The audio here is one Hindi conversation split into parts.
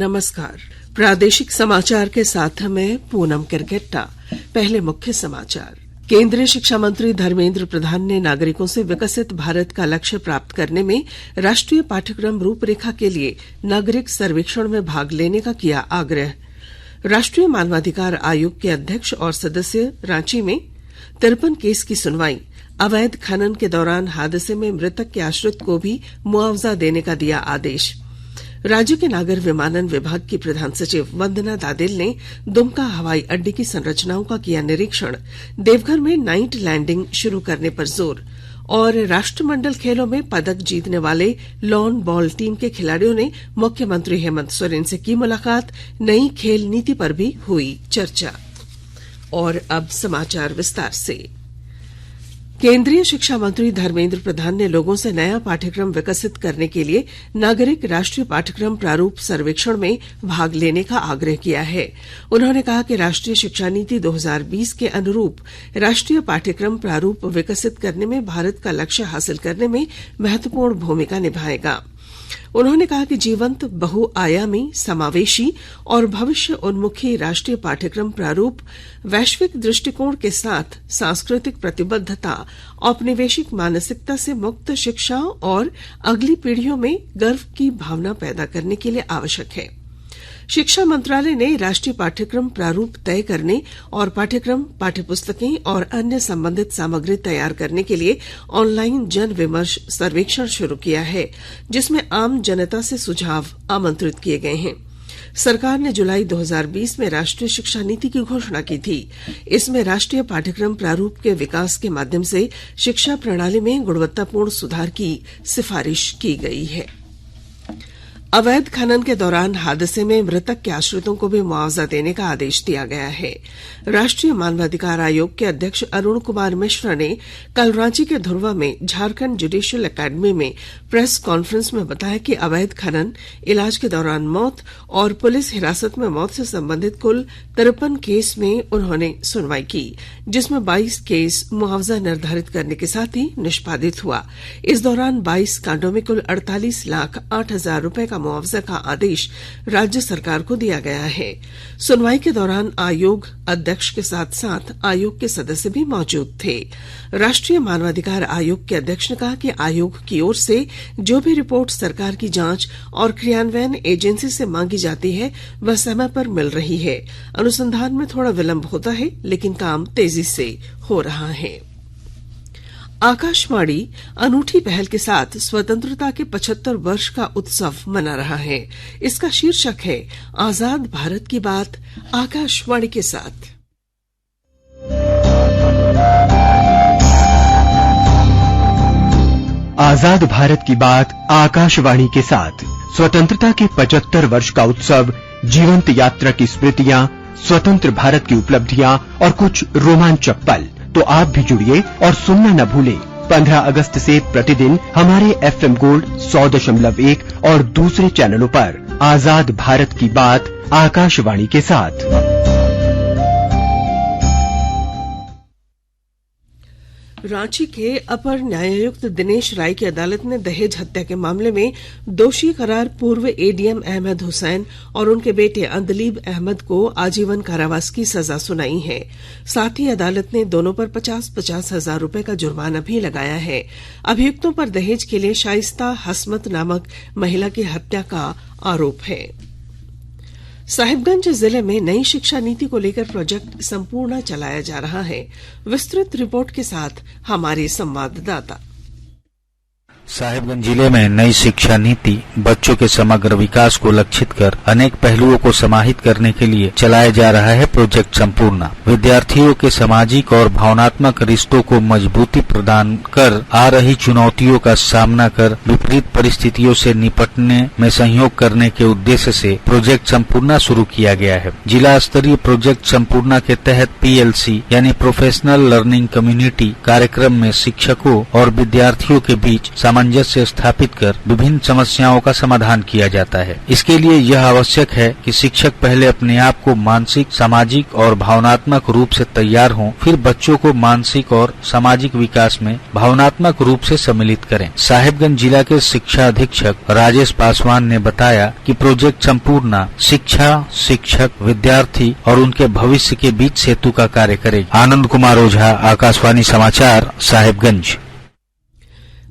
नमस्कार। प्रादेशिक समाचार के साथ मैं पूनम किरकेट्टा। पहले मुख्य समाचार। केंद्रीय शिक्षा मंत्री धर्मेंद्र प्रधान ने नागरिकों से विकसित भारत का लक्ष्य प्राप्त करने में राष्ट्रीय पाठ्यक्रम रूपरेखा के लिए नागरिक सर्वेक्षण में भाग लेने का किया आग्रह। राष्ट्रीय मानवाधिकार आयोग के अध्यक्ष और सदस्य रांची में 53 केस की सुनवाई। अवैध खनन के दौरान हादसे में मृतक के आश्रित को भी मुआवजा देने का दिया आदेश। राज्य के नागर विमानन विभाग की प्रधान सचिव वंदना दादेल ने दुमका हवाई अड्डे की संरचनाओं का किया निरीक्षण। देवघर में नाइट लैंडिंग शुरू करने पर जोर। और राष्ट्रमंडल खेलों में पदक जीतने वाले लॉन बॉल टीम के खिलाड़ियों ने मुख्यमंत्री हेमंत सोरेन से की मुलाकात। नई खेल नीति पर भी हुई चर्चा। और अब समाचार विस्तार से। केंद्रीय शिक्षा मंत्री धर्मेंद्र प्रधान ने लोगों से नया पाठ्यक्रम विकसित करने के लिए नागरिक राष्ट्रीय पाठ्यक्रम प्रारूप सर्वेक्षण में भाग लेने का आग्रह किया है। उन्होंने कहा कि राष्ट्रीय शिक्षा नीति 2020 के अनुरूप राष्ट्रीय पाठ्यक्रम प्रारूप विकसित करने में भारत का लक्ष्य हासिल करने में महत्वपूर्ण भूमिका निभाएगा। उन्होंने कहा कि जीवंत, बहुआयामी, समावेशी और भविष्य उन्मुखी राष्ट्रीय पाठ्यक्रम प्रारूप वैश्विक दृष्टिकोण के साथ सांस्कृतिक प्रतिबद्धता, औपनिवेशिक मानसिकता से मुक्त शिक्षा और अगली पीढ़ियों में गर्व की भावना पैदा करने के लिए आवश्यक है। शिक्षा मंत्रालय ने राष्ट्रीय पाठ्यक्रम प्रारूप तय करने और पाठ्यक्रम, पाठ्यपुस्तकें और अन्य संबंधित सामग्री तैयार करने के लिए ऑनलाइन जन विमर्श सर्वेक्षण शुरू किया है, जिसमें आम जनता से सुझाव आमंत्रित किए गए हैं। सरकार ने जुलाई 2020 में राष्ट्रीय शिक्षा नीति की घोषणा की थी। इसमें राष्ट्रीय पाठ्यक्रम प्रारूप के विकास के माध्यम से शिक्षा प्रणाली में गुणवत्तापूर्ण सुधार की सिफारिश की गई है। अवैध खनन के दौरान हादसे में मृतक के आश्रितों को भी मुआवजा देने का आदेश दिया गया है। राष्ट्रीय मानवाधिकार आयोग के अध्यक्ष अरुण कुमार मिश्रा ने कल रांची के धुर्वा में झारखंड जुडिशियल एकेडमी में प्रेस कॉन्फ्रेंस में बताया कि अवैध खनन, इलाज के दौरान मौत और पुलिस हिरासत में मौत से संबंधित कुल 53 केस में उन्होंने सुनवाई की, जिसमें 22 केस मुआवजा निर्धारित करने के साथ ही निष्पादित हुआ। इस दौरान 22 कांडों में कुल 48,08,000 रुपए का मुआवजा का आदेश राज्य सरकार को दिया गया है। सुनवाई के दौरान आयोग अध्यक्ष के साथ साथ आयोग के सदस्य भी मौजूद थे। राष्ट्रीय मानवाधिकार आयोग के अध्यक्ष ने कहा कि आयोग की ओर से जो भी रिपोर्ट सरकार की जांच और क्रियान्वयन एजेंसी से मांगी जाती है वह समय पर मिल रही है। अनुसंधान में थोड़ा विलंब होता है, लेकिन काम तेजी से हो रहा है। आकाशवाणी अनूठी पहल के साथ स्वतंत्रता के 75 वर्ष का उत्सव मना रहा है। इसका शीर्षक है आजाद भारत की बात आकाशवाणी के साथ। आजाद भारत की बात आकाशवाणी के साथ। स्वतंत्रता के 75 वर्ष का उत्सव, जीवंत यात्रा की स्मृतियां, स्वतंत्र भारत की उपलब्धियां और कुछ रोमांचक पल। तो आप भी जुड़िए और सुनना न भूलें। 15 अगस्त से प्रतिदिन हमारे FM गोल्ड 100.1 और दूसरे चैनलों पर आजाद भारत की बात आकाशवाणी के साथ। रांची के अपर न्यायायुक्त दिनेश राय की अदालत ने दहेज हत्या के मामले में दोषी करार पूर्व ADM अहमद हुसैन और उनके बेटे अंदलीब अहमद को आजीवन कारावास की सजा सुनाई है। साथ ही अदालत ने दोनों पर 50-50 हजार रुपए का जुर्माना भी लगाया है। अभियुक्तों पर दहेज के लिए शाइस्ता हसमत नामक महिला की हत्या का आरोप है। साहिबगंज जिले में नई शिक्षा नीति को लेकर प्रोजेक्ट संपूर्ण चलाया जा रहा है। विस्तृत रिपोर्ट के साथ हमारे संवाददाता। साहिबगंज जिले में नई शिक्षा नीति बच्चों के समग्र विकास को लक्षित कर अनेक पहलुओं को समाहित करने के लिए चलाया जा रहा है प्रोजेक्ट संपूर्ण। विद्यार्थियों के सामाजिक और भावनात्मक रिश्तों को मजबूती प्रदान कर आ रही चुनौतियों का सामना कर विपरीत परिस्थितियों से निपटने में सहयोग करने के उद्देश्य से प्रोजेक्ट संपूर्ण शुरू किया गया है। जिला स्तरीय प्रोजेक्ट संपूर्ण के तहत PLC यानी प्रोफेशनल लर्निंग कम्युनिटी कार्यक्रम में शिक्षकों और विद्यार्थियों के बीच सामंजस्य स्थापित कर विभिन्न समस्याओं का समाधान किया जाता है। इसके लिए यह आवश्यक है कि शिक्षक पहले अपने आप को मानसिक, सामाजिक और भावनात्मक रूप से तैयार हों, फिर बच्चों को मानसिक और सामाजिक विकास में भावनात्मक रूप से सम्मिलित करें। साहिबगंज जिला के शिक्षा अधीक्षक राजेश पासवान ने बताया कि प्रोजेक्ट संपूर्णा शिक्षा, शिक्षक, विद्यार्थी और उनके भविष्य के बीच सेतु का कार्य करेगी। आनंद कुमार ओझा, आकाशवाणी समाचार, साहिबगंज।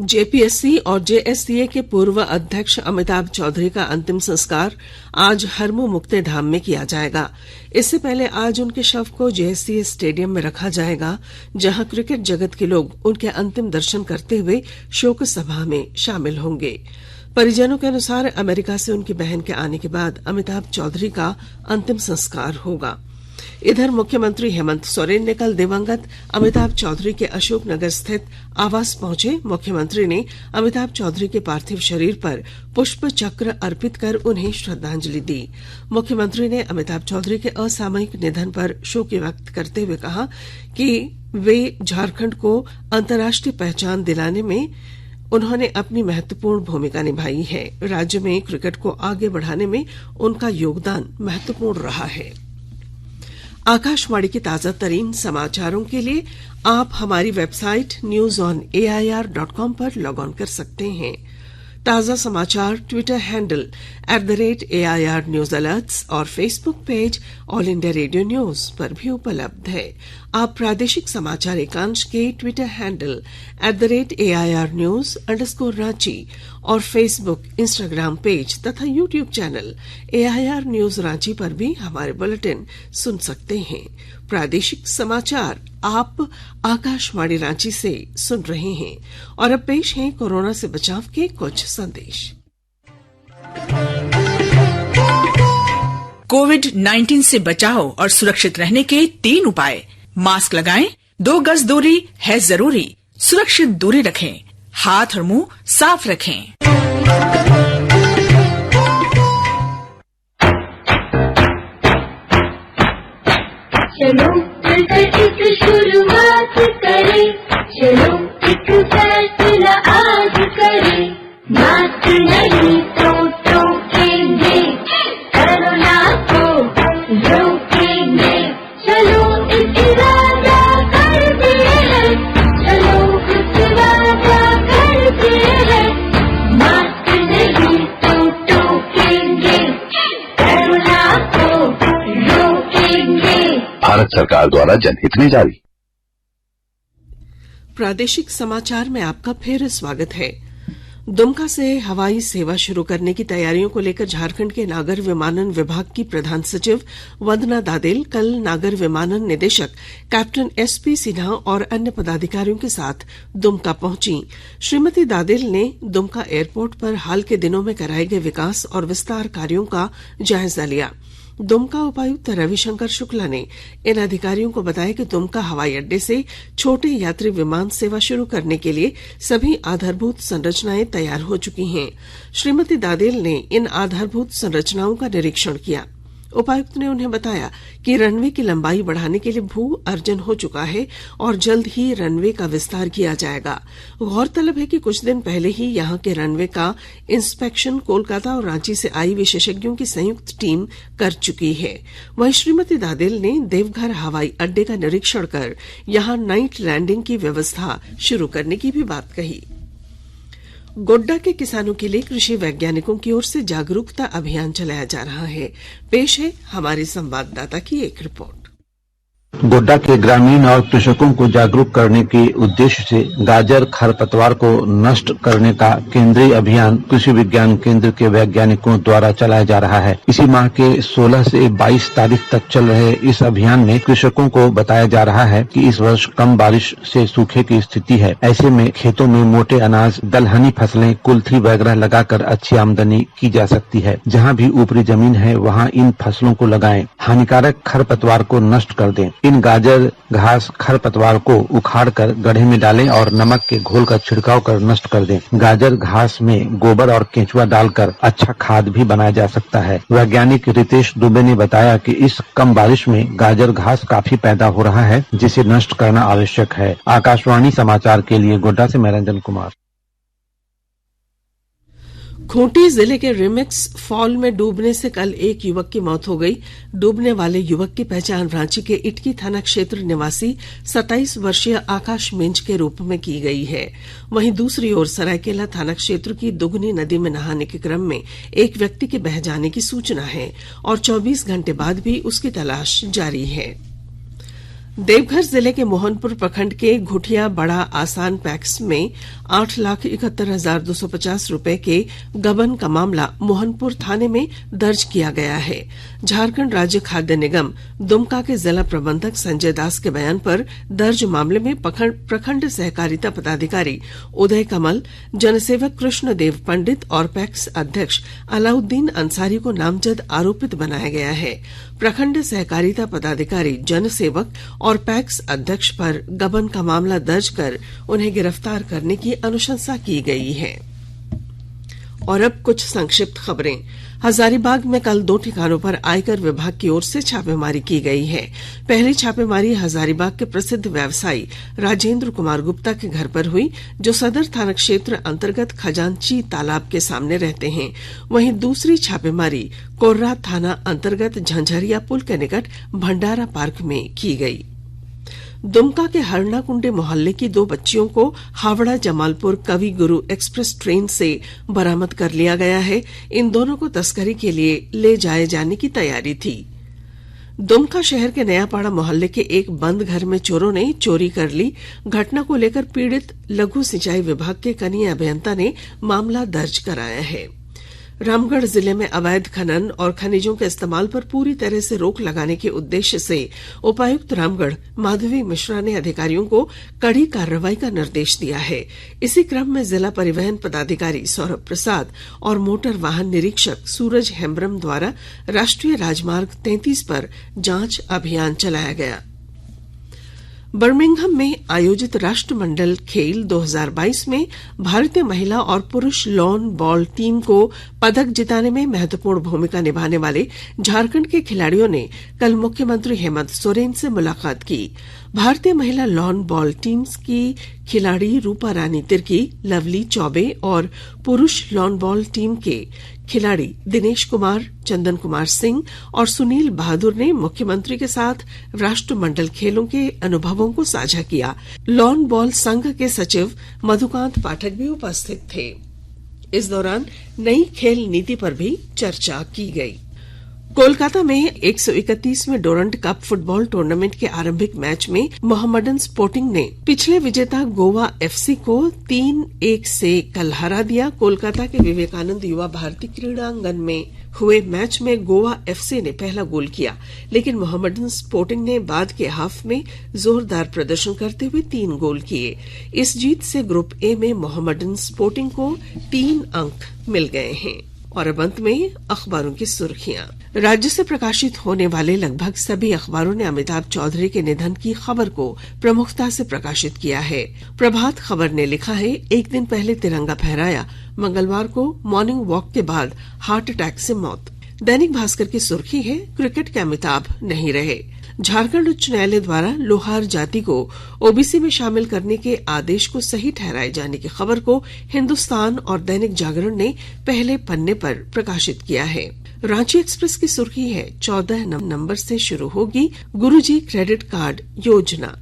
जेपीएससी और जेएससीए के पूर्व अध्यक्ष अमिताभ चौधरी का अंतिम संस्कार आज हरमू मुक्ते धाम में किया जाएगा। इससे पहले आज उनके शव को जेएससीए स्टेडियम में रखा जाएगा, जहां क्रिकेट जगत के लोग उनके अंतिम दर्शन करते हुए शोक सभा में शामिल होंगे। परिजनों के अनुसार अमेरिका से उनकी बहन के आने के बाद अमिताभ चौधरी का अंतिम संस्कार होगा। इधर मुख्यमंत्री हेमंत सोरेन ने कल दिवंगत अमिताभ चौधरी के अशोकनगर स्थित आवास पहुंचे। मुख्यमंत्री ने अमिताभ चौधरी के पार्थिव शरीर पर पुष्प चक्र अर्पित कर उन्हें श्रद्धांजलि दी। मुख्यमंत्री ने अमिताभ चौधरी के असामयिक निधन पर शोक व्यक्त करते हुए कहा कि वे झारखंड को अंतर्राष्ट्रीय पहचान दिलाने में उन्होंने अपनी महत्वपूर्ण भूमिका निभाई है। राज्य में क्रिकेट को आगे बढ़ाने में उनका योगदान महत्वपूर्ण रहा है। आकाशवाणी के ताजा तरीन समाचारों के लिए आप हमारी वेबसाइट newsonair.com पर लॉग ऑन कर सकते हैं। ताजा समाचार Twitter handle @AIR News Alerts और Facebook page all India radio news पर भी उपलब्ध है। आप प्रादेशिक समाचार एकांश के ट्विटर हैंडल @AIR News _ और फेसबुक, इंस्टाग्राम पेज तथा YouTube channel AIR News Ranchi पर भी हमारे बुलेटिन सुन सकते हैं। प्रादेशिक समाचार आप आकाशवाणी रांची से सुन रहे हैं और अब पेश हैं कोरोना से बचाव के कुछ संदेश। कोविड-19 से बचाव और सुरक्षित रहने के 3 उपाय। मास्क लगाएं, 2 गज दूरी है जरूरी, सुरक्षित दूरी रखें, हाथ और मुंह साफ रखें। चलो मिलकर एक शुरुआत करें, चलो एक फैसला आज करें, मास्क नहीं तो टोकेंगे, कोरोना को रोकेंगे, चलो एक इरादा करते हैं, चलो एक वादा करते हैं, मास्क नहीं तो टोकेंगे, कोरोना को रोकेंगे। भारत सरकार द्वारा जनहित में जारी। प्रादेशिक समाचार में आपका फिर स्वागत है। दुमका से हवाई सेवा शुरू करने की तैयारियों को लेकर झारखंड के नागर विमानन विभाग की प्रधान सचिव वंदना दादेल कल नागर विमानन निदेशक कैप्टन SP सिन्हा और अन्य पदाधिकारियों के साथ दुमका पहुंची। श्रीमती दादेल ने दुमका एयरपोर्ट पर हाल के दिनों में कराए गए विकास और विस्तार कार्यों का जायजा लिया। दुमका उपायुक्त रविशंकर शुक्ला ने इन अधिकारियों को बताया कि दुमका हवाई अड्डे से छोटे यात्री विमान सेवा शुरू करने के लिए सभी आधारभूत संरचनाएं तैयार हो चुकी हैं। श्रीमती दादेल ने इन आधारभूत संरचनाओं का निरीक्षण किया। उपायुक्त ने उन्हें बताया कि रनवे की लंबाई बढ़ाने के लिए भू अर्जन हो चुका है और जल्द ही रनवे का विस्तार किया जाएगा। गौरतलब है कि कुछ दिन पहले ही यहां के रनवे का इंस्पेक्शन कोलकाता और रांची से आई विशेषज्ञों की संयुक्त टीम कर चुकी है। वहीं श्रीमती दादेल ने देवघर हवाई अड्डे का निरीक्षण कर यहां नाइट लैंडिंग की व्यवस्था शुरू करने की भी बात कही। गोड्डा के किसानों के लिए कृषि वैज्ञानिकों की ओर से जागरूकता अभियान चलाया जा रहा है। पेश है हमारे संवाददाता की एक रिपोर्ट। गोड्डा के ग्रामीण और कृषकों को जागरूक करने के उद्देश्य से गाजर खरपतवार को नष्ट करने का केंद्रीय अभियान कृषि विज्ञान केंद्र के वैज्ञानिकों द्वारा चलाया जा रहा है। इसी माह के 16 से 22 तारीख तक चल रहे इस अभियान में कृषकों को बताया जा रहा है कि इस वर्ष कम बारिश से सूखे की स्थिति है। ऐसे में खेतों में मोटे अनाज, दलहनी फसलें, कुल्थी वगैरह लगाकर अच्छी आमदनी की जा सकती है। जहाँ भी ऊपरी जमीन है वहाँ इन फसलों को लगाएं। हानिकारक खरपतवार को नष्ट कर दें। इन गाजर, घास, खरपतवार को उखाड़कर गड्ढे में डालें और नमक के घोल का छिड़काव कर नष्ट कर दें। गाजर घास में गोबर और केंचुआ डालकर अच्छा खाद भी बनाया जा सकता है। वैज्ञानिक रितेश दुबे ने बताया कि इस कम बारिश में गाजर घास काफी पैदा हो रहा है, जिसे नष्ट करना आवश्यक है। आकाशवाणी समाचार के लिए गोड्डा से मैं रंजन कुमार। खूंटी जिले के रिमिक्स फॉल में डूबने से कल एक युवक की मौत हो गई। डूबने वाले युवक की पहचान रांची के इटकी थाना क्षेत्र निवासी 27 वर्षीय आकाश मिंज के रूप में की गई है। वहीं दूसरी ओर सरायकेला थाना क्षेत्र की दुगनी नदी में नहाने के क्रम में एक व्यक्ति के बह जाने की सूचना है और 24 घंटे बाद भी उसकी तलाश जारी है। देवघर जिले के मोहनपुर प्रखंड के घुटिया बड़ा आसान पैक्स में 8,71,250 रुपए के गबन का मामला मोहनपुर थाने में दर्ज किया गया है। झारखंड राज्य खाद्य निगम दुमका के जिला प्रबंधक संजय दास के बयान पर दर्ज मामले में प्रखंड सहकारिता पदाधिकारी उदय कमल, जनसेवक कृष्ण देव पंडित और पैक्स अध्यक्ष अलाउद्दीन अंसारी को नामजद आरोपित बनाया गया है। प्रखंड सहकारिता पदाधिकारी, जनसेवक और पैक्स अध्यक्ष पर गबन का मामला दर्ज कर उन्हें गिरफ्तार करने की अनुशंसा की गई है। और अब कुछ संक्षिप्त खबरें। हजारीबाग में कल 2 ठिकानों पर आयकर विभाग की ओर से छापेमारी की गई है। पहली छापेमारी हजारीबाग के प्रसिद्ध व्यवसायी राजेंद्र कुमार गुप्ता के घर पर हुई, जो सदर थाना क्षेत्र अंतर्गत खजांची तालाब के सामने रहते हैं। वहीं दूसरी छापेमारी कोर्रा थाना अंतर्गत झंझरिया पुल के निकट भंडारा पार्क में की गई। दुमका के हरनाकुंडे मोहल्ले की 2 बच्चियों को हावड़ा जमालपुर कवि गुरु एक्सप्रेस ट्रेन से बरामद कर लिया गया है। इन दोनों को तस्करी के लिए ले जाए जाने की तैयारी थी। दुमका शहर के नयापाड़ा मोहल्ले के एक बंद घर में चोरों ने चोरी कर ली। घटना को लेकर पीड़ित लघु सिंचाई विभाग के कनीय अभियंता ने मामला दर्ज कराया है। रामगढ़ जिले में अवैध खनन और खनिजों के इस्तेमाल पर पूरी तरह से रोक लगाने के उद्देश्य से उपायुक्त रामगढ़ माधवी मिश्रा ने अधिकारियों को कड़ी कार्रवाई का निर्देश दिया है। इसी क्रम में जिला परिवहन पदाधिकारी सौरभ प्रसाद और मोटर वाहन निरीक्षक सूरज हेम्ब्रम द्वारा राष्ट्रीय राजमार्ग 33 पर जांच अभियान चलाया गया। बर्मिंघम में आयोजित राष्ट्रमंडल खेल 2022 में भारतीय महिला और पुरुष लॉन बॉल टीम को पदक जिताने में महत्वपूर्ण भूमिका निभाने वाले झारखंड के खिलाड़ियों ने कल मुख्यमंत्री हेमंत सोरेन से मुलाकात की। भारतीय महिला लॉन बॉल टीम्स की खिलाड़ी रूपा रानी तिर्की, लवली चौबे और पुरुष लॉन बॉल टीम के खिलाड़ी दिनेश कुमार, चंदन कुमार सिंह और सुनील बहादुर ने मुख्यमंत्री के साथ राष्ट्रमंडल खेलों के अनुभवों को साझा किया। लॉन बॉल संघ के सचिव मधुकांत पाठक भी उपस्थित थे। इस दौरान नई खेल नीति पर भी चर्चा की गई। कोलकाता में 131वें डोरंट कप फुटबॉल टूर्नामेंट के आरंभिक मैच में मोहम्मडन स्पोर्टिंग ने पिछले विजेता गोवा एफसी को 3-1 से कल हरा दिया। कोलकाता के विवेकानंद युवा भारती क्रीड़ांगन में हुए मैच में गोवा एफसी ने पहला गोल किया, लेकिन मोहम्मडन स्पोर्टिंग ने बाद के हाफ में जोरदार प्रदर्शन करते हुए 3 गोल किए। इस जीत से ग्रुप ए में मोहम्मडन स्पोर्टिंग को 3 अंक मिल गए हैं। और अब अंत में अखबारों की सुर्खियां। राज्य से प्रकाशित होने वाले लगभग सभी अखबारों ने अमिताभ चौधरी के निधन की खबर को प्रमुखता से प्रकाशित किया है। प्रभात खबर ने लिखा है, एक दिन पहले तिरंगा फहराया, मंगलवार को मॉर्निंग वॉक के बाद हार्ट अटैक से मौत। दैनिक भास्कर की सुर्खी है, क्रिकेट के अमिताभ नहीं रहे। झारखंड उच्च न्यायालय द्वारा लोहार जाति को ओबीसी में शामिल करने के आदेश को सही ठहराए जाने की खबर को हिंदुस्तान और दैनिक जागरण ने पहले पन्ने पर प्रकाशित किया है। रांची एक्सप्रेस की सुर्खी है, 14 नंबर से शुरू होगी गुरुजी क्रेडिट कार्ड योजना।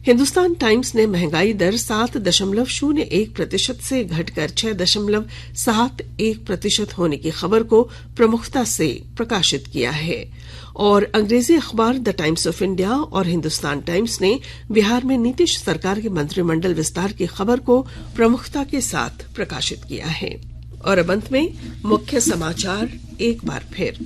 हिंदुस्तान टाइम्स ने महंगाई दर 7.01% से घटकर 6.71% होने की खबर को प्रमुखता से प्रकाशित किया है। और अंग्रेजी अखबार द टाइम्स ऑफ इंडिया और हिंदुस्तान टाइम्स ने बिहार में नीतीश सरकार के मंत्रिमंडल विस्तार की खबर को प्रमुखता के साथ प्रकाशित किया है। और अब अंत में मुख्य समाचार एक बार फिर।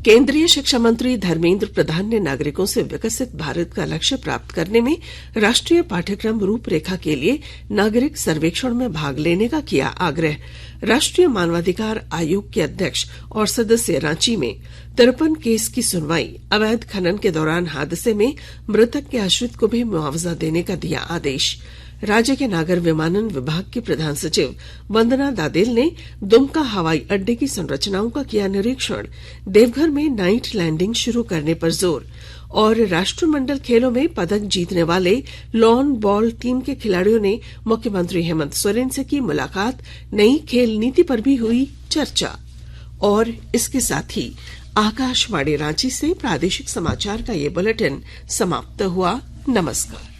केंद्रीय शिक्षा मंत्री धर्मेंद्र प्रधान ने नागरिकों से विकसित भारत का लक्ष्य प्राप्त करने में राष्ट्रीय पाठ्यक्रम रूपरेखा के लिए नागरिक सर्वेक्षण में भाग लेने का किया आग्रह। राष्ट्रीय मानवाधिकार आयोग के अध्यक्ष और सदस्य रांची में 53 केस की सुनवाई। अवैध खनन के दौरान हादसे में मृतक के आश्रित को भी मुआवजा देने का दिया आदेश। राज्य के नागर विमानन विभाग की प्रधान सचिव वंदना दादेल ने दुमका हवाई अड्डे की संरचनाओं का किया निरीक्षण। देवघर में नाइट लैंडिंग शुरू करने पर जोर। और राष्ट्रमंडल खेलों में पदक जीतने वाले लॉन बॉल टीम के खिलाड़ियों ने मुख्यमंत्री हेमंत सोरेन से की मुलाकात। नई खेल नीति पर भी हुई चर्चा। और इसके साथ ही आकाशवाणी रांची से प्रादेशिक समाचार का ये बुलेटिन समाप्त हुआ। नमस्कार।